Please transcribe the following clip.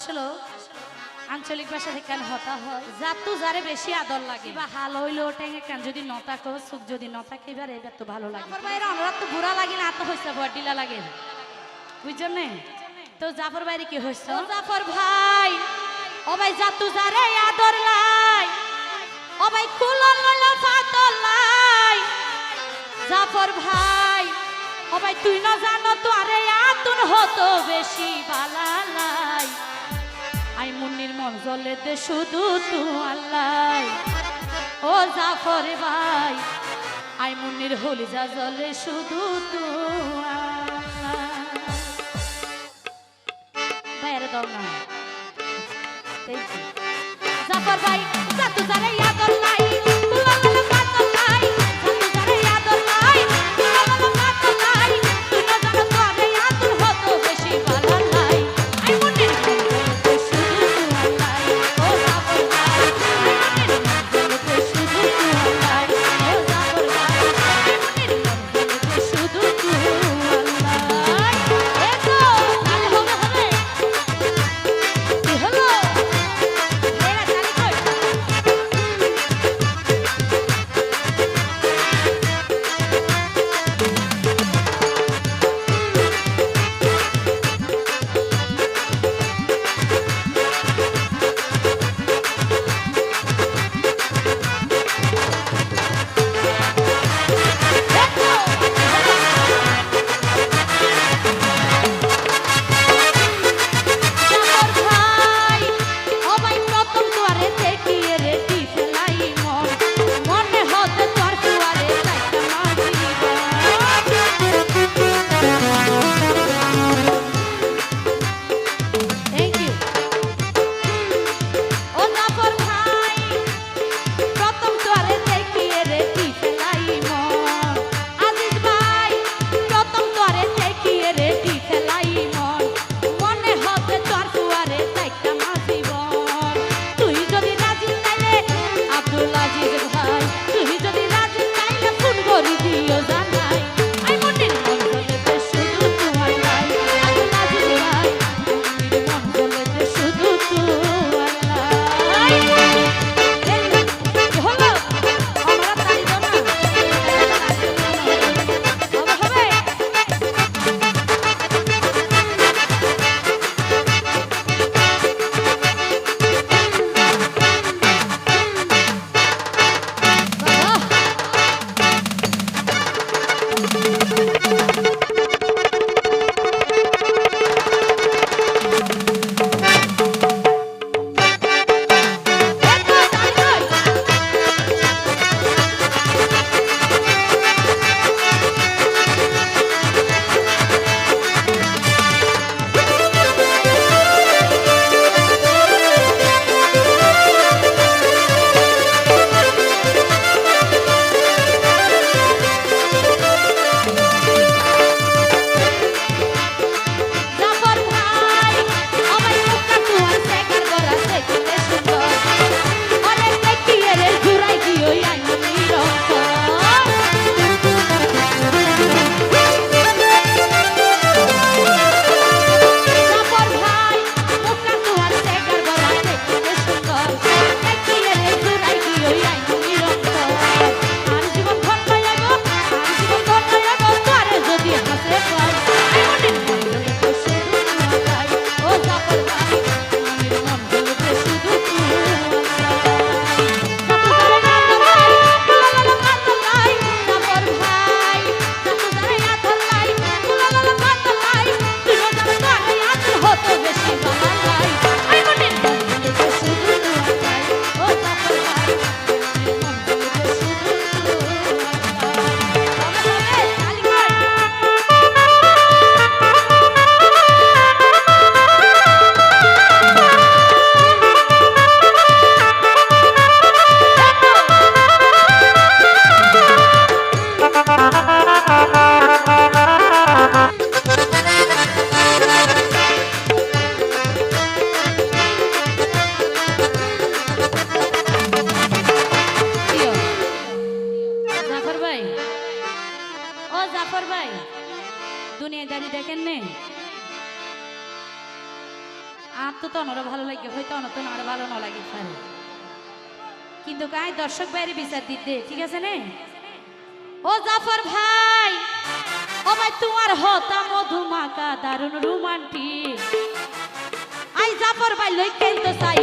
আসলে আঞ্চলিক ভাষা থেকে কেন হতা হয় যাতু যারে বেশি আদর লাগে বা হাল হইলো টেঙে কেন যদি নতা কো সুখ যদি নতা এবার এবার তো ভালো লাগে আমার বাইরে অনুরাগ তো বুড়া লাগে না তো হইছে বডিলা লাগে বুঝছেন না তো জাফর বাইরে কি হইছে জাফর ভাই ও ভাই যাতু যারে আদর লাই ও ভাই কুলন লইলো ফাতল লাই জাফর ভাই ও ভাই তুই না জানো তো আরে আতুন হতো বেশি বালালাই আই মুন্নির মন জ্বলে দে শুধু তু আল্লাহ ও জাফর ভাই আই মুন্নির হলি যা জ্বলে শুধু তু বাইরে দাও না জাফর ভাই জাতু জারে আদর লাই কুলালা পাতল লাই জাতু জারে আদর লাই কুলালা পাতল লাই তুই না জানো তো আরে আতুন হতো বেশি বালালাই আই মুন্নির অনরও ভালো লাগে হয়তো অনতন আর ভালো না লাগে পারে কিন্তু কাই দর্শক বাইরে বিচার দিতে ঠিক আছে নে ও জাফর ভাই ও ভাই তোমার হতা মধুমাকা দারুণ রোমান্টিক আই জাফর ভাই লই কেন তো সাই